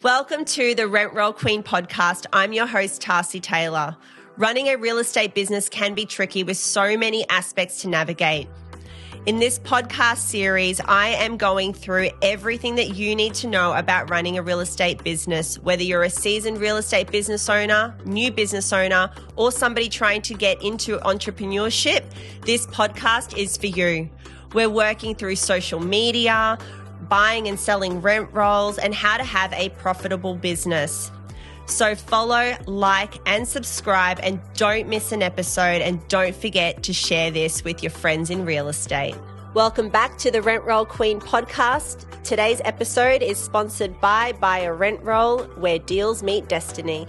Welcome to the Rent Roll Queen podcast. I'm your host, Tarsi Taylor. Running a real estate business can be tricky with so many aspects to navigate. In this podcast series, I am going through everything that you need to know about running a real estate business, whether you're a seasoned real estate business owner, new business owner, or somebody trying to get into entrepreneurship. This podcast is for you. We're working through social media, buying and selling rent rolls, and how to have a profitable business. So follow, like, and subscribe, and don't miss an episode, and don't forget to share this with your friends in real estate. Welcome back to the Rent Roll Queen podcast. Today's episode is sponsored by Buy a Rent Roll, where deals meet destiny.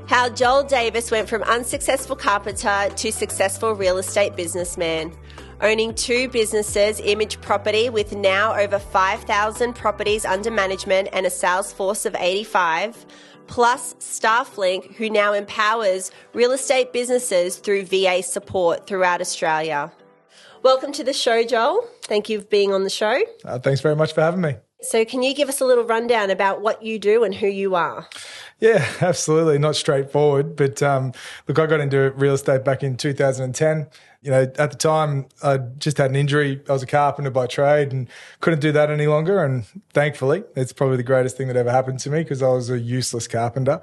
How Joel Davis went from unsuccessful carpenter to successful real estate businessman. Owning two businesses, Image Property, with now over 5,000 properties under management and a sales force of 85, plus StaffLink, who now empowers real estate businesses through VA support throughout Australia. Welcome to the show, Joel. Thank you for being on the show. Thanks very much for having me. So can you give us a little rundown about what you do and who you are? Yeah, absolutely. Not straightforward, but look, I got into real estate back in 2010. You know, at the time, I just had an injury. I was a carpenter by trade and couldn't do that any longer. And thankfully, it's probably the greatest thing that ever happened to me because I was a useless carpenter.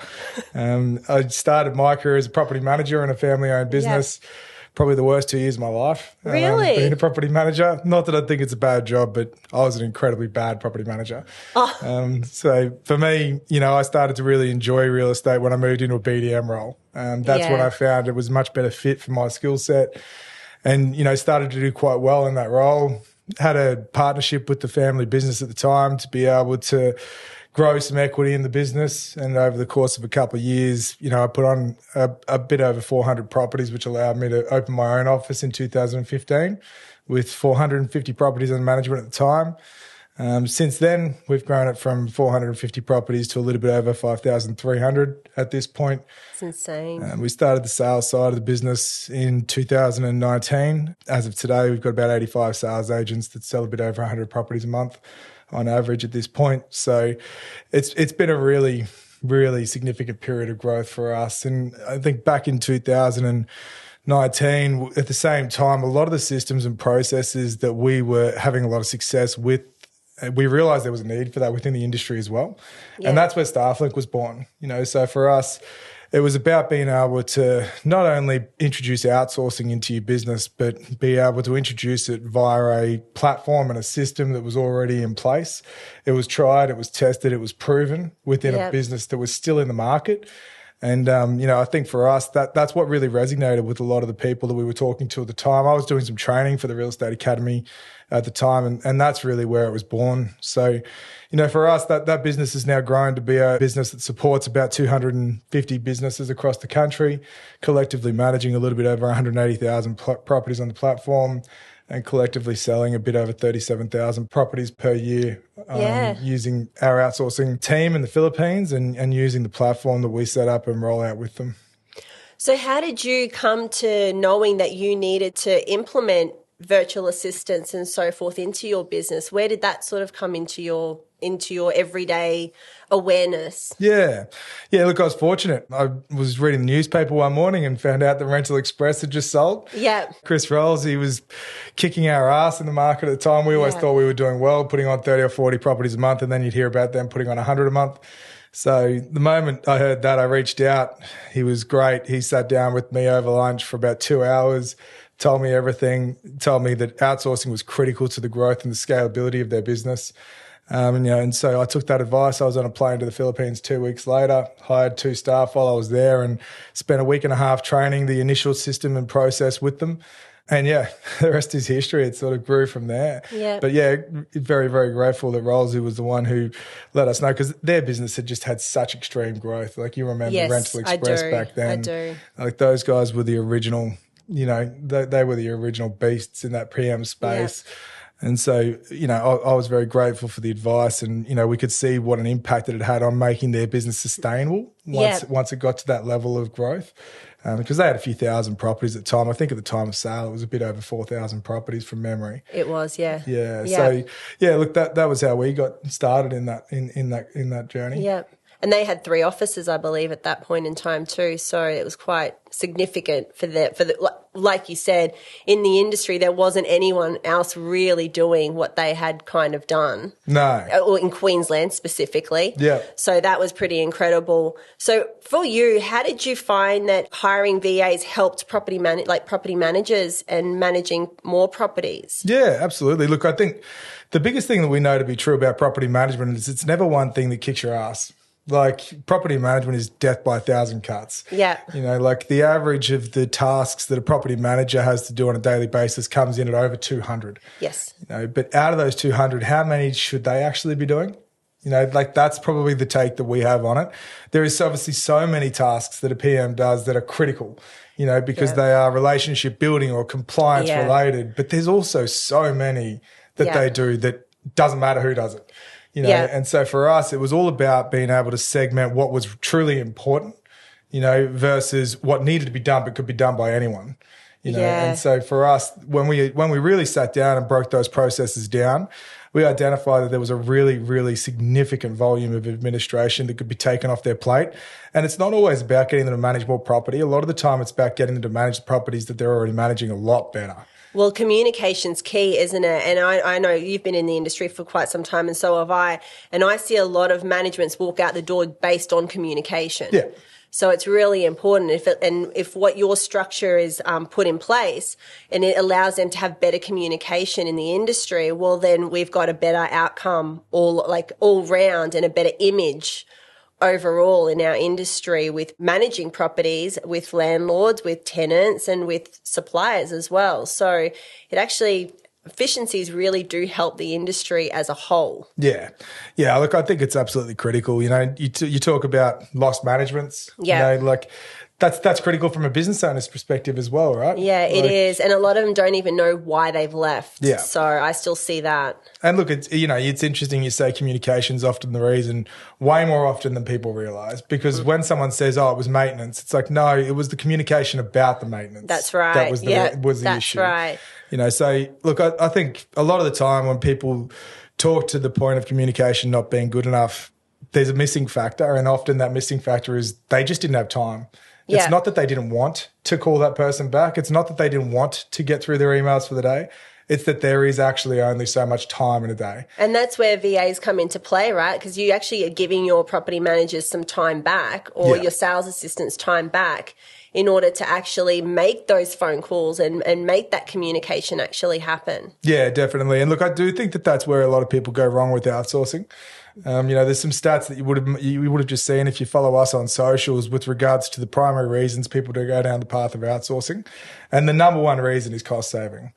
I started my career as a property manager in a family-owned business. Yep. Probably the worst 2 years of my life. Really? Being a property manager. Not that I think it's a bad job, but I was an incredibly bad property manager. Oh. So for me, you know, I started to really enjoy real estate when I moved into a BDM role. That's when I found it was a much better fit for my skill set and, you know, started to do quite well in that role. Had a partnership with the family business at the time to be able to grow some equity in the business. And over the course of a couple of years, you know, I put on a bit over 400 properties, which allowed me to open my own office in 2015 with 450 properties under management at the time. Since then, we've grown it from 450 properties to a little bit over 5,300 at this point. It's insane. We started the sales side of the business in 2019. As of today, we've got about 85 sales agents that sell a bit over 100 properties a month on average at this point. So it's been a really, really significant period of growth for us. And I think back in 2019, at the same time, a lot of the systems and processes that we were having a lot of success with, we realized there was a need for that within the industry as well. Yeah. And that's where StaffLink was born. You know, so for us, it was about being able to not only introduce outsourcing into your business, but be able to introduce it via a platform and a system that was already in place. It was tried, it was tested, it was proven within a business that was still in the market. And, you know, I think for us, that's what really resonated with a lot of the people that we were talking to at the time. I was doing some training for the Real Estate Academy at the time, and that's really where it was born. So, you know, for us, that business has now grown to be a business that supports about 250 businesses across the country, collectively managing a little bit over 180,000 properties on the platform, and collectively selling a bit over 37,000 properties per year using our outsourcing team in the Philippines and using the platform that we set up and roll out with them. So how did you come to knowing that you needed to implement virtual assistants and so forth into your business? Where did that sort of come into your everyday awareness? Yeah, look, I was fortunate. I was reading the newspaper one morning and found out that Rental Express had just sold. Yeah. Chris Rolls, he was kicking our ass in the market at the time. We always thought we were doing well, putting on 30 or 40 properties a month, and then you'd hear about them putting on 100 a month. So the moment I heard that, I reached out. He was great. He sat down with me over lunch for about 2 hours, told me everything, told me that outsourcing was critical to the growth and the scalability of their business. And so I took that advice. I was on a plane to the Philippines 2 weeks later, hired 2 staff while I was there and spent a week and a half training the initial system and process with them. And the rest is history. It sort of grew from there. Yeah. But very, very grateful that Rolsey was the one who let us know, because their business had just had such extreme growth. Like, you remember Rental Express back then. I do. Like, those guys were the original, you know, they were the original beasts in that PM space. Yeah. And so, you know, I was very grateful for the advice, and, you know, we could see what an impact that it had on making their business sustainable once it got to that level of growth. Because they had a few thousand properties at the time. I think at the time of sale, it was a bit over 4,000 properties from memory. It was, yeah. Yeah. So, look, that was how we got started in that journey. Yeah. And they had 3 offices, I believe, at that point in time too. So it was quite significant for the like you said, in the industry, there wasn't anyone else really doing what they had kind of done. No. Or in Queensland specifically. Yeah. So that was pretty incredible. So for you, how did you find that hiring VAs helped property managers and managing more properties? Yeah, absolutely. Look, I think the biggest thing that we know to be true about property management is it's never one thing that kicks your ass. Like, property management is death by 1,000 cuts. Yeah. You know, like the average of the tasks that a property manager has to do on a daily basis comes in at over 200. Yes. You know, but out of those 200, how many should they actually be doing? You know, like that's probably the take that we have on it. There is obviously so many tasks that a PM does that are critical, you know, because they are relationship building or compliance related. But there's also so many that they do that doesn't matter who does it. You know, and so for us, it was all about being able to segment what was truly important, you know, versus what needed to be done but could be done by anyone. You know, and so for us, when we really sat down and broke those processes down, we identified that there was a really, really significant volume of administration that could be taken off their plate. And it's not always about getting them to manage more property. A lot of the time, it's about getting them to manage the properties that they're already managing a lot better. Well, communication's key, isn't it? And I know you've been in the industry for quite some time, and so have I. And I see a lot of managements walk out the door based on communication. Yeah. So it's really important if what your structure is put in place and it allows them to have better communication in the industry, well, then we've got a better outcome all round and a better image overall in our industry with managing properties, with landlords, with tenants and with suppliers as well. So it actually, efficiencies really do help the industry as a whole. Yeah. Yeah, look, I think it's absolutely critical. You know, you talk about lost managements. Yeah. You know, like that's critical from a business owner's perspective as well, right? Yeah, it is. And a lot of them don't even know why they've left. Yeah. So I still see that. And look, it's interesting you say communication's often the reason, way more often than people realise. Because when someone says, oh, it was maintenance, it's like, no, it was the communication about the maintenance. That's right. That was the issue. That's right. You know, so look, I think a lot of the time when people talk to the point of communication not being good enough, there's a missing factor. And often that missing factor is they just didn't have time. It's not that they didn't want to call that person back. It's not that they didn't want to get through their emails for the day. It's that there is actually only so much time in a day. And that's where VAs come into play, right? Because you actually are giving your property managers some time back or your sales assistants time back in order to actually make those phone calls and make that communication actually happen. Yeah, definitely. And look, I do think that that's where a lot of people go wrong with outsourcing. You know, there's some stats that you would have just seen if you follow us on socials with regards to the primary reasons people do go down the path of outsourcing. And the number one reason is cost saving.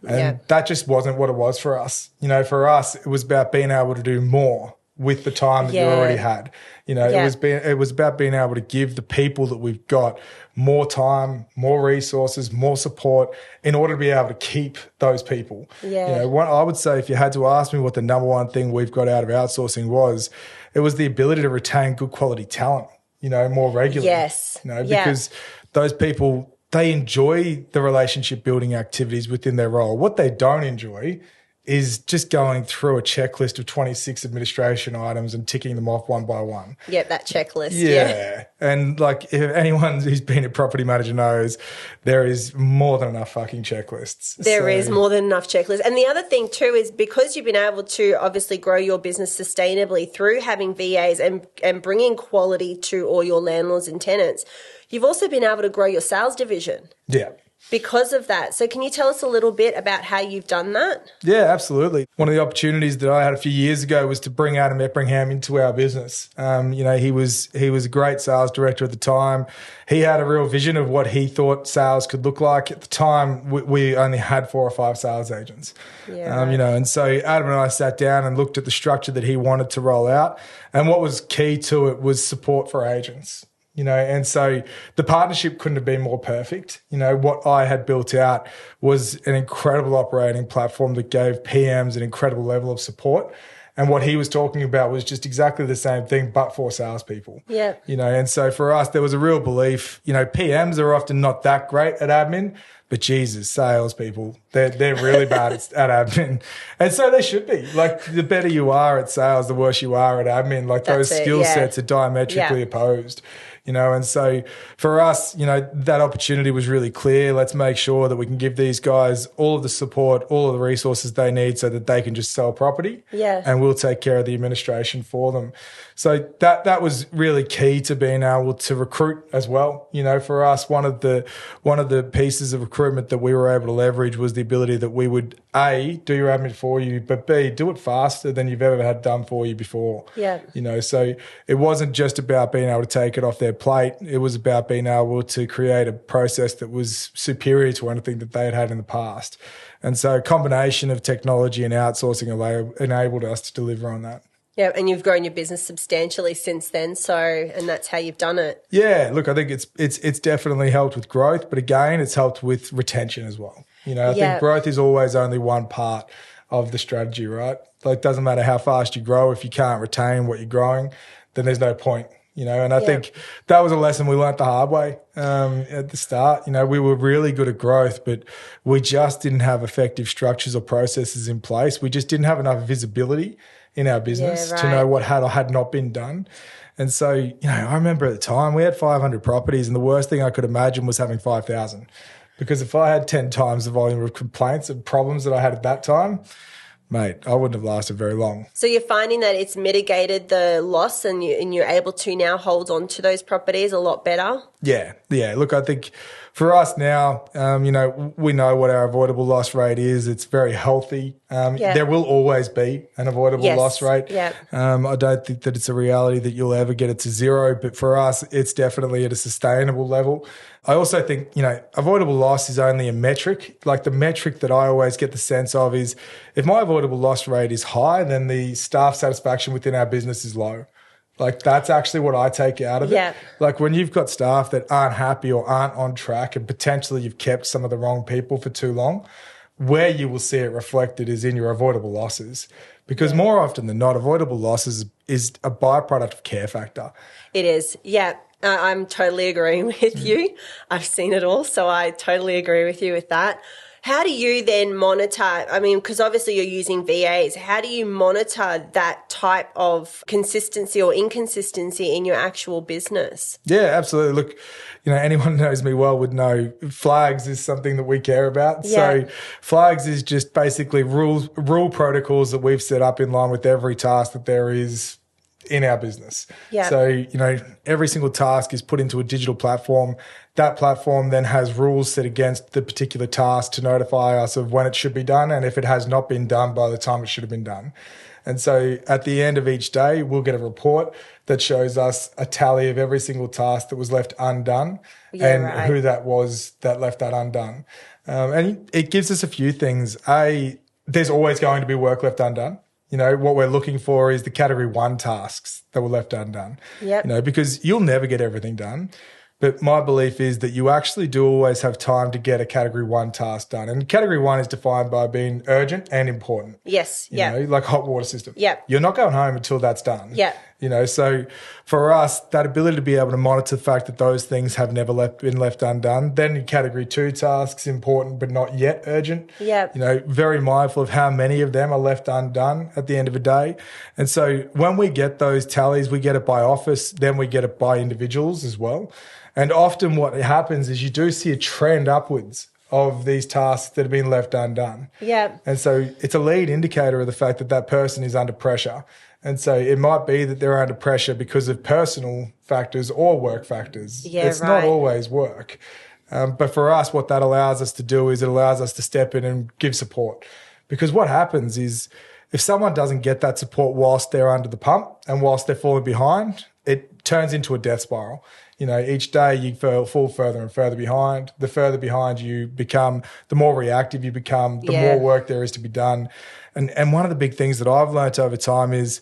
And that just wasn't what it was for us. You know, for us, it was about being able to do more with the time that you already had. You know, it was about being able to give the people that we've got more time, more resources, more support in order to be able to keep those people. Yeah. You know, I would say if you had to ask me what the number one thing we've got out of outsourcing was, it was the ability to retain good quality talent, you know, more regularly. Yes. You know, because those people, they enjoy the relationship building activities within their role. What they don't enjoy is just going through a checklist of 26 administration items and ticking them off one by one. Yep, that checklist. Yeah. And like if anyone who's been a property manager knows, there is more than enough fucking checklists. There is more than enough checklists. And the other thing too is because you've been able to obviously grow your business sustainably through having VAs and bringing quality to all your landlords and tenants, you've also been able to grow your sales division. Yeah. Because of that. So can you tell us a little bit about how you've done that? Yeah, absolutely. One of the opportunities that I had a few years ago was to bring Adam Eppingham into our business. You know, he was a great sales director at the time. He had a real vision of what he thought sales could look like. At the time, we only had 4 or 5 sales agents. Yeah. You know, and so Adam and I sat down and looked at the structure that he wanted to roll out. And what was key to it was support for agents. You know, and so the partnership couldn't have been more perfect. You know, what I had built out was an incredible operating platform that gave PMs an incredible level of support. And what he was talking about was just exactly the same thing, but for salespeople. Yeah. You know, and so for us, there was a real belief, you know, PMs are often not that great at admin, but Jesus, salespeople, they're really bad at admin. And so they should be. Like, the better you are at sales, the worse you are at admin. Like, those skill sets are diametrically opposed. You know, and so for us, you know, that opportunity was really clear. Let's make sure that we can give these guys all of the support, all of the resources they need so that they can just sell property. Yeah. And we'll take care of the administration for them. So that was really key to being able to recruit as well. You know, for us, one of the pieces of recruitment that we were able to leverage was the ability that we would, A, do your admin for you, but B, do it faster than you've ever had done for you before. Yeah. You know, so it wasn't just about being able to take it off their plate. It was about being able to create a process that was superior to anything that they had had in the past. And so a combination of technology and outsourcing enabled us to deliver on that. Yeah, and you've grown your business substantially since then. So, and that's how you've done it. Yeah, look, I think it's definitely helped with growth, but again, it's helped with retention as well. You know, I think growth is always only one part of the strategy, right? Like, it doesn't matter how fast you grow. If you can't retain what you're growing, then there's no point. You know, and I think that was a lesson we learnt the hard way at the start. You know, we were really good at growth, but we just didn't have effective structures or processes in place. We just didn't have enough visibility in our business to know what had or had not been done. And so, you know, I remember at the time we had 500 properties, and the worst thing I could imagine was having 5,000. Because if I had 10 times the volume of complaints and problems that I had at that time, mate, I wouldn't have lasted very long. So you're finding that it's mitigated the loss and you're able to now hold on to those properties a lot better? Yeah. Look, I think for us now, you know, we know what our avoidable loss rate is. It's very healthy. There will always be an avoidable loss rate. Yeah. I don't think that it's a reality that you'll ever get it to zero, but for us, it's definitely at a sustainable level. I also think, you know, avoidable loss is only a metric. Like, the metric that I always get the sense of is if my avoidable loss rate is high, then the staff satisfaction within our business is low. Like, that's actually what I take out of it. Like, when you've got staff that aren't happy or aren't on track, and potentially you've kept some of the wrong people for too long, where you will see it reflected is in your avoidable losses. Because more often than not, avoidable losses is a byproduct of care factor. It is, yeah. I'm totally agreeing with you. I've seen it all, so I totally agree with you with that. How do you then monitor, I mean, because obviously you're using VAs, how do you monitor that type of consistency or inconsistency in your actual business? Yeah, absolutely. Look, you know, anyone who knows me well would know flags is something that we care about. So flags is just basically rule protocols that we've set up in line with every task that there is in our business. So, you know, every single task is put into a digital platform. That platform then has rules set against the particular task to notify us of when it should be done and if it has not been done by the time it should have been done. And so at the end of each day, we'll get a report that shows us a tally of every single task that was left undone who that was that left that undone. And it gives us a few things. There's always going to be work left undone. You know, what we're looking for is the category 1 tasks that were left undone. You know, because you'll never get everything done. But my belief is that you actually do always have time to get a category 1 task done. And category 1 is defined by being urgent and important. You know, like hot water system. You're not going home until that's done. You know, so for us, that ability to be able to monitor the fact that those things have never been left undone. Then in category 2 tasks, important but not yet urgent. You know, very mindful of how many of them are left undone at the end of a day. And so when we get those tallies, we get it by office, then we get it by individuals as well. And often what happens is you do see a trend upwards of these tasks that have been left undone. And so it's a lead indicator of the fact that that person is under pressure. And so it might be that they're under pressure because of personal factors or work factors. It's not always work. But for us, what that allows us to do is it allows us to step in and give support. Because what happens is if someone doesn't get that support whilst they're under the pump and whilst they're falling behind, it turns into a death spiral. You know, each day you fall further and further behind. The further behind you become, the more reactive you become, the more work there is to be done. And one of the big things that I've learnt over time is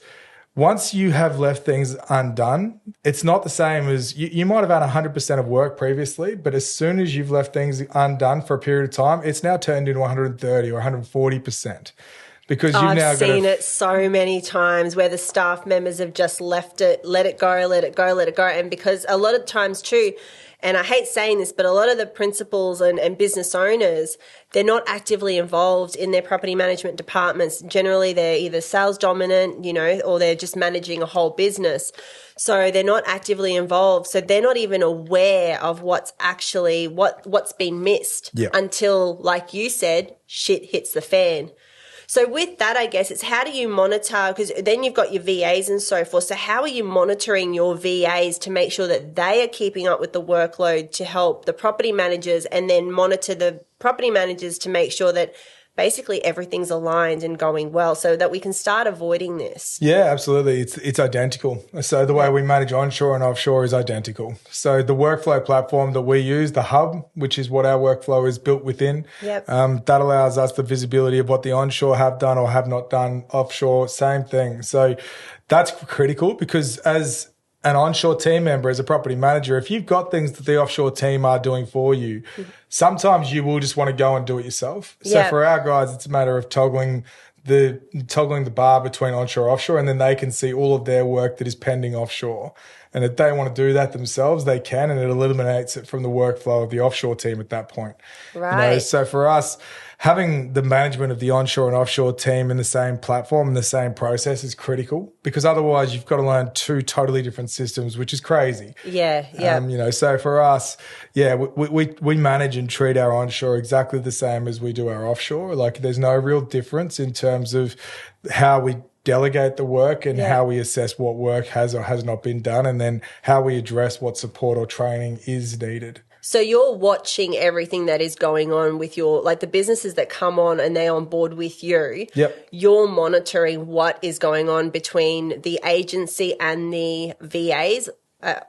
once you have left things undone, it's not the same as you might have had 100% of work previously, but as soon as you've left things undone for a period of time, it's now turned into 130 or 140%. because you've now I've seen it so many times where the staff members have just left it, let it go. And because a lot of times too, and I hate saying this, but a lot of the principals and business owners, they're not actively involved in their property management departments. Generally, they're either sales dominant, or they're just managing a whole business. So they're not actively involved. So they're not even aware of what's actually, what's been missed until, like you said, shit hits the fan. So with that, I guess it's how do you monitor, because then you've got your VAs and so forth. So how are you monitoring your VAs to make sure that they are keeping up with the workload to help the property managers, and then monitor the property managers to make sure that basically everything's aligned and going well so that we can start avoiding this? Yeah, absolutely. It's identical. So the way we manage onshore and offshore is identical. So the workflow platform that we use, the hub, which is what our workflow is built within, that allows us the visibility of what the onshore have done or have not done. Offshore, same thing. So that's critical, because as an onshore team member, as a property manager, if you've got things that the offshore team are doing for you, sometimes you will just want to go and do it yourself. So for our guys, it's a matter of toggling the bar between onshore and offshore, and then they can see all of their work that is pending offshore. And if they want to do that themselves, they can, and it eliminates it from the workflow of the offshore team at that point. Right. So for us, having the management of the onshore and offshore team in the same platform and the same process is critical, because otherwise you've got to learn two totally different systems, which is crazy. So for us, we manage and treat our onshore exactly the same as we do our offshore. Like, there's no real difference in terms of how we delegate the work and how we assess what work has or has not been done, and then how we address what support or training is needed. So you're watching everything that is going on with your, like the businesses that come on and they're on board with you. Yep. You're monitoring what is going on between the agency and the VAs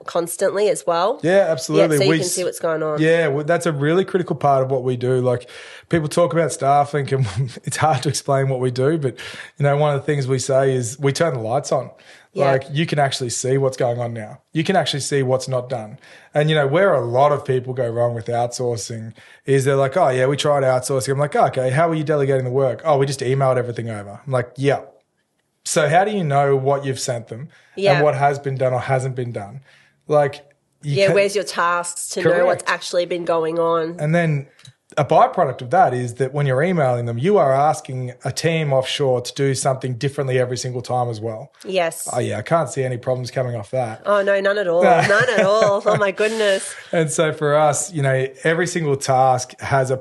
constantly as well. Yeah, absolutely. So you can see what's going on. Yeah, well, that's a really critical part of what we do. Like, people talk about staffing and it's hard to explain what we do, but one of the things we say is we turn the lights on. Like, you can actually see what's going on now. You can actually see what's not done. And, where a lot of people go wrong with outsourcing is they're like, oh, yeah, we tried outsourcing. I'm like, oh, okay, how are you delegating the work? Oh, we just emailed everything over. I'm like, yeah. So how do you know what you've sent them and what has been done or hasn't been done? Like, where's your tasks to know what's actually been going on? And then a byproduct of that is that when you're emailing them, you are asking a team offshore to do something differently every single time as well. Yes. Oh, yeah, I can't see any problems coming off that. Oh, no, none at all. None at all. Oh, my goodness. And so for us, every single task has a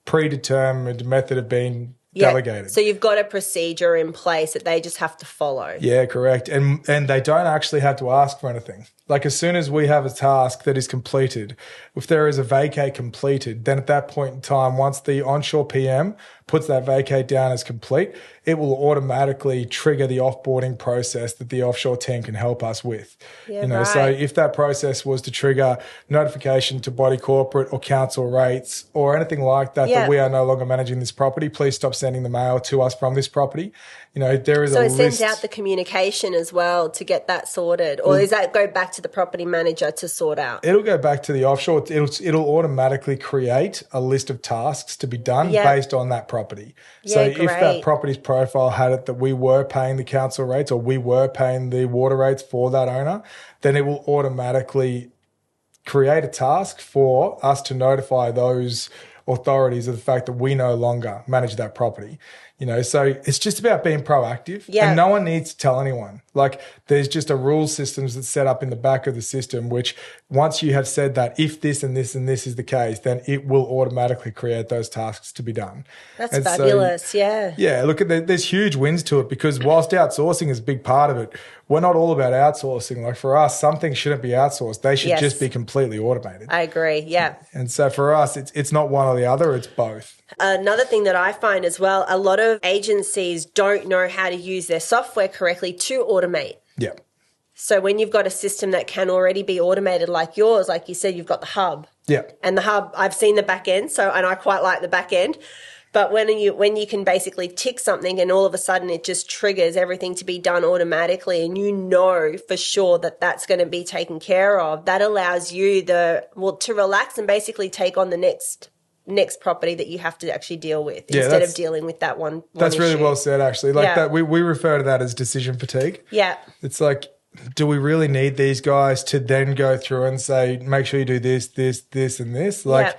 predetermined method of being delegated. So you've got a procedure in place that they just have to follow. Yeah, correct. And they don't actually have to ask for anything. Like, as soon as we have a task that is completed, if there is a vacate completed, then at that point in time, once the onshore PM puts that vacate down as complete, it will automatically trigger the offboarding process that the offshore team can help us with. So if that process was to trigger notification to body corporate or council rates or anything like that, that we are no longer managing this property, please stop sending the mail to us from this property. There is a list. So it sends out the communication as well to get that sorted, or does that go back to the property manager to sort out? It'll go back to the offshore. It'll automatically create a list of tasks to be done based on that property. So if that property's profile had it that we were paying the council rates or we were paying the water rates for that owner, then it will automatically create a task for us to notify those authorities of the fact that we no longer manage that property. So it's just about being proactive, and no one needs to tell anyone. Like, there's just a rule systems that's set up in the back of the system, which once you have said that if this and this and this is the case, then it will automatically create those tasks to be done. That's fabulous. Yeah. Look, there's huge wins to it, because whilst outsourcing is a big part of it, we're not all about outsourcing. Like, for us, some things shouldn't be outsourced. They should just be completely automated. I agree. Yeah. And so for us, it's not one or the other, it's both. Another thing that I find as well, a lot of agencies don't know how to use their software correctly to automate. Yeah. So when you've got a system that can already be automated like yours, like you said, you've got the hub. Yeah. And the hub, I've seen the back end, and I quite like the back end. But when you can basically tick something and all of a sudden it just triggers everything to be done automatically, and you know for sure that that's going to be taken care of, that allows you to relax and basically take on the next next property that you have to actually deal with instead of dealing with that one That's issue. really well said, actually. Like that, we refer to that as decision fatigue. Yeah. It's like, do we really need these guys to then go through and say, make sure you do this, this, this, and this? Like,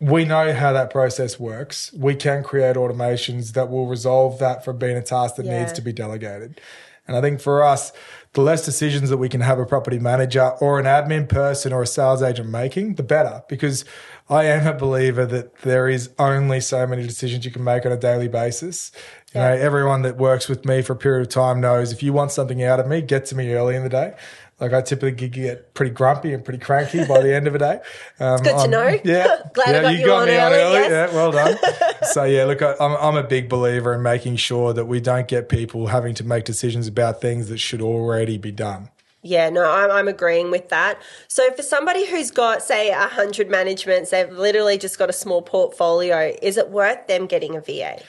we know how that process works. We can create automations that will resolve that from being a task that needs to be delegated. And I think for us, the less decisions that we can have a property manager or an admin person or a sales agent making, the better. Because I am a believer that there is only so many decisions you can make on a daily basis. You know, everyone that works with me for a period of time knows if you want something out of me, get to me early in the day. Like I typically get pretty grumpy and pretty cranky by the end of the day. It's good to know. Yeah. Glad I got you on me early. Yes. Yeah, well done. So yeah, look, I'm a big believer in making sure that we don't get people having to make decisions about things that should already be done. Yeah, no, I'm agreeing with that. So for somebody who's got, say, 100 managements, they've literally just got a small portfolio, is it worth them getting a VA?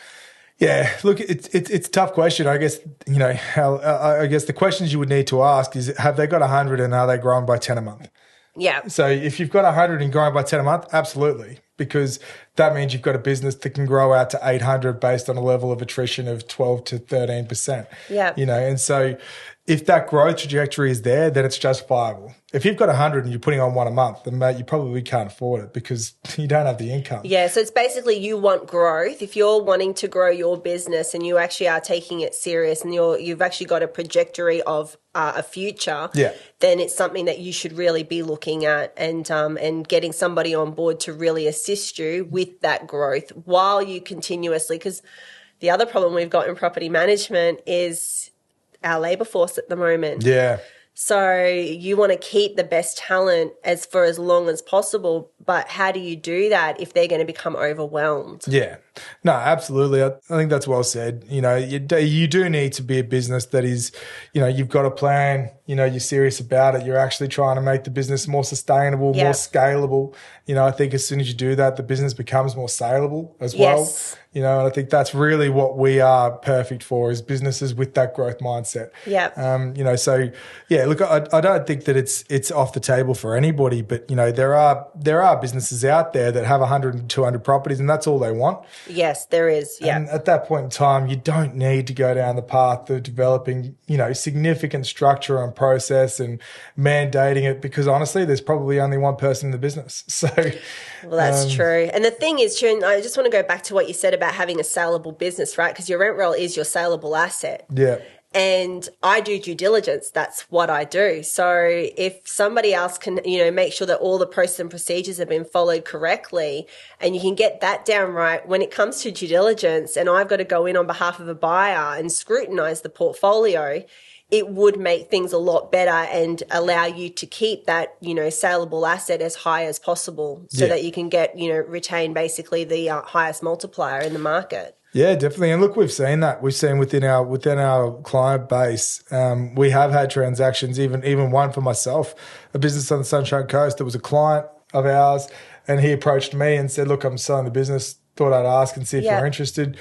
Yeah, look, it's a tough question. I guess, you know, I guess the questions you would need to ask is, have they got 100 and are they growing by 10 a month? Yeah. So if you've got 100 and growing by 10 a month, absolutely, because that means you've got a business that can grow out to 800 based on a level of attrition of 12 to 13%. Yeah. You know, and so if that growth trajectory is there, then it's justifiable. If you've got 100 and you're putting on one a month, then mate, you probably can't afford it because you don't have the income. Yeah, so it's basically you want growth. If you're wanting to grow your business and you actually are taking it serious and you've actually got a trajectory of a future, then it's something that you should really be looking at and getting somebody on board to really assist you with that growth while you continuously, because the other problem we've got in property management is our labour force at the moment. Yeah. So you want to keep the best talent for as long as possible, but how do you do that if they're going to become overwhelmed? Yeah. No, absolutely. I think that's well said. You know, you do need to be a business that is, you know, you've got a plan, you know, you're serious about it. You're actually trying to make the business more sustainable, more scalable. You know, I think as soon as you do that, the business becomes more saleable as well. You know, and I think that's really what we are perfect for is businesses with that growth mindset. Yeah. You know, so yeah, look, I don't think that it's off the table for anybody, but you know, there are businesses out there that have 100 and 200 properties and that's all they want. Yes, there is. Yeah. And at that point in time, you don't need to go down the path of developing, you know, significant structure and process and mandating it because honestly, there's probably only one person in the business. So, well, that's true. And the thing is, June, I just want to go back to what you said about having a saleable business, right? Because your rent roll is your saleable asset. Yeah. And I do due diligence. That's what I do. So if somebody else can, you know, make sure that all the process and procedures have been followed correctly and you can get that down right when it comes to due diligence and I've got to go in on behalf of a buyer and scrutinize the portfolio, it would make things a lot better and allow you to keep that, you know, saleable asset as high as possible so that you can get, you know, retain basically the highest multiplier in the market. Yeah, definitely. And look, we've seen that. We've seen within our client base, we have had transactions, even one for myself, a business on the Sunshine Coast that was a client of ours, and he approached me and said, look, I'm selling the business, thought I'd ask and see if you're interested.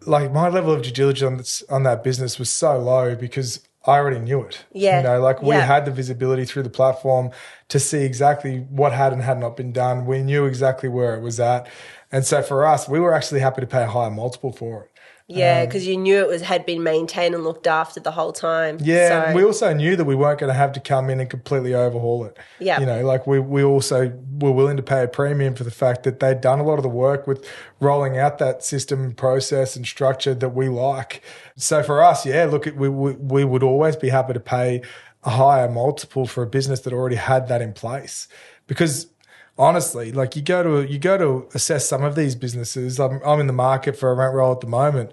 Like my level of due diligence on that business was so low because I already knew it. Yeah. You know, like we had the visibility through the platform to see exactly what had and had not been done. We knew exactly where it was at. And so for us, we were actually happy to pay a higher multiple for it. Yeah, because you knew it had been maintained and looked after the whole time. Yeah, so. And we also knew that we weren't going to have to come in and completely overhaul it. Yeah. You know, like we also were willing to pay a premium for the fact that they'd done a lot of the work with rolling out that system, process and structure that we like. So for us, look, we would always be happy to pay a higher multiple for a business that already had that in place. Because honestly, like you go to assess some of these businesses. I'm in the market for a rent roll at the moment,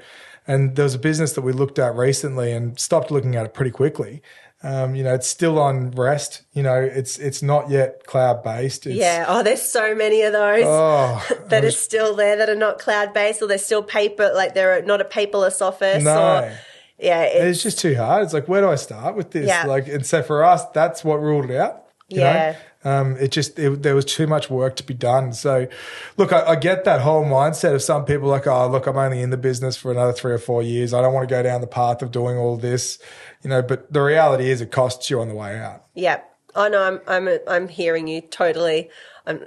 and there was a business that we looked at recently and stopped looking at it pretty quickly. You know, it's still on rest. You know, it's not yet cloud based. There's so many of those that are still there that are not cloud based, or they're still paper, like they're not a paperless office. No. It's just too hard. It's like, where do I start with this? Yeah. Like, and so for us, that's what ruled it out. You know? There was too much work to be done. So, look, I get that whole mindset of some people like, oh, look, I'm only in the business for another 3 or 4 years. I don't want to go down the path of doing all this, you know, but the reality is it costs you on the way out. Yeah. Oh, no, I'm hearing you totally.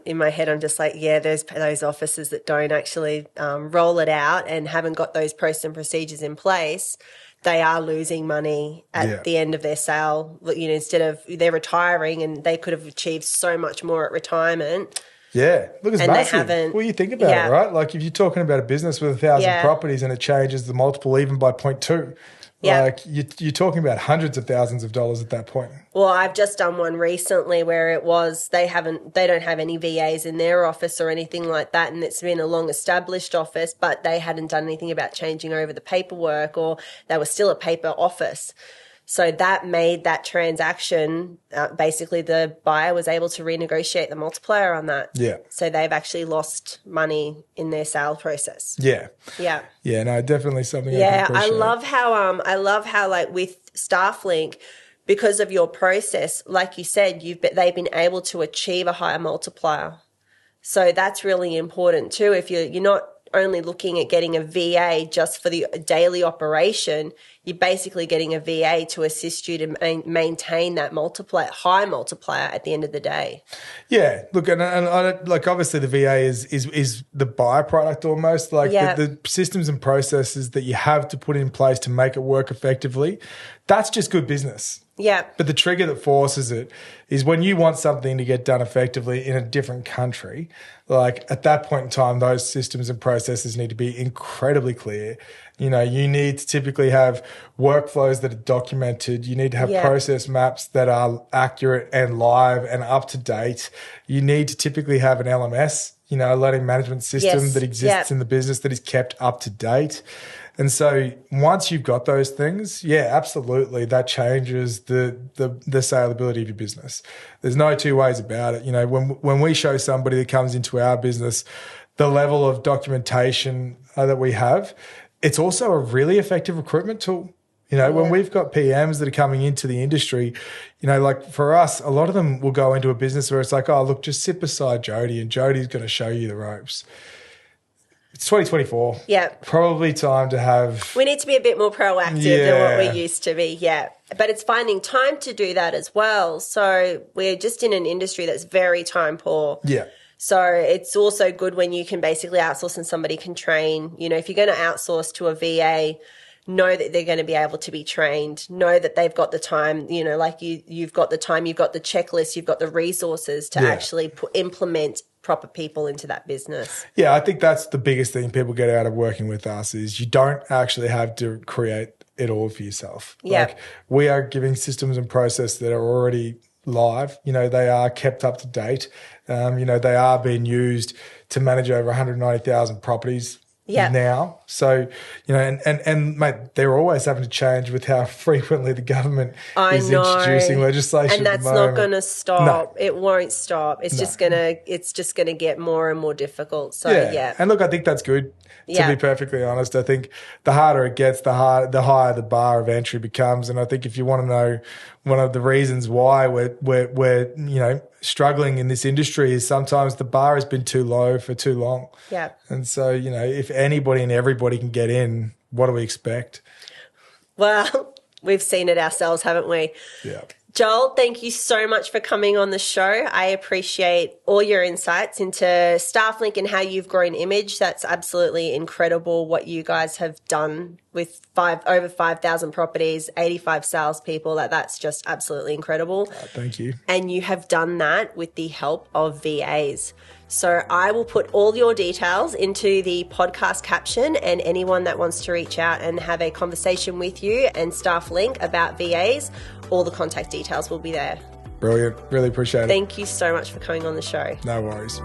in my head, I'm just like, yeah, there's those offices that don't actually roll it out and haven't got those process and procedures in place. They are losing money at the end of their sale. You know, instead of they're retiring and they could have achieved so much more at retirement. Yeah, look, it's massive. Well, you think about it, right? Like if you're talking about a business with 1,000 properties and it changes the multiple even by 0.2, like you're talking about hundreds of thousands of dollars at that point. Well, I've just done one recently where it was they don't have any VAs in their office or anything like that, and it's been a long established office, but they hadn't done anything about changing over the paperwork, or they were still a paper office. So that made that transaction, basically the buyer was able to renegotiate the multiplier on that. Yeah. So they've actually lost money in their sale process. Yeah. Yeah. Yeah, no, definitely something I Yeah, can appreciate. I love how like with StaffLink, because of your process, like you said, they've been able to achieve a higher multiplier. So that's really important too. If you're not only looking at getting a VA just for the daily operation, you're basically getting a VA to assist you to maintain that high multiplier at the end of the day. Yeah, look, and like obviously the VA is the byproduct almost. Like the systems and processes that you have to put in place to make it work effectively, that's just good business. Yeah. But the trigger that forces it is when you want something to get done effectively in a different country, like at that point in time, those systems and processes need to be incredibly clear. You know, you need to typically have workflows that are documented. You need to have process maps that are accurate and live and up to date. You need to typically have an LMS, you know, a learning management system that exists in the business that is kept up to date. And so once you've got those things, absolutely, that changes the saleability of your business. There's no two ways about it. You know, when we show somebody that comes into our business the level of documentation that we have, it's also a really effective recruitment tool. You know, when we've got PMs that are coming into the industry, you know, like for us, a lot of them will go into a business where it's like, oh, look, just sit beside Jody and Jody's going to show you the ropes. It's 2024. Yeah. Probably time to have... We need to be a bit more proactive than what we used to be, But it's finding time to do that as well. So we're just in an industry that's very time poor. Yeah. So it's also good when you can basically outsource and somebody can train. You know, if you're going to outsource to a VA, know that they're going to be able to be trained, know that they've got the time, you know, like you've got the time, you've got the checklist, you've got the resources to actually implement proper people into that business. Yeah, I think that's the biggest thing people get out of working with us is you don't actually have to create it all for yourself. Like we are giving systems and process that are already live. You know, they are kept up to date. You know, they are being used to manage over 190,000 properties now. So, you know, and mate, they're always having to change with how frequently the government is introducing legislation. And that's not going to stop. No. It won't stop. It's just gonna get more and more difficult. So And look, I think that's good. To be perfectly honest, I think the harder it gets, the higher the bar of entry becomes. And I think if you want to know one of the reasons why we're you know struggling in this industry is sometimes the bar has been too low for too long. Yeah. And so, you know, if anybody and everybody can get in, what do we expect? Well, we've seen it ourselves, haven't we? Yeah. Joel, thank you so much for coming on the show. I appreciate all your insights into StaffLink and how you've grown Image. That's absolutely incredible what you guys have done with over 5,000 properties, 85 salespeople. That's just absolutely incredible. Thank you. And you have done that with the help of VAs. So I will put all your details into the podcast caption, and anyone that wants to reach out and have a conversation with you and StaffLink about VAs, all the contact details will be there. Brilliant. Really appreciate it. Thank you so much for coming on the show. No worries.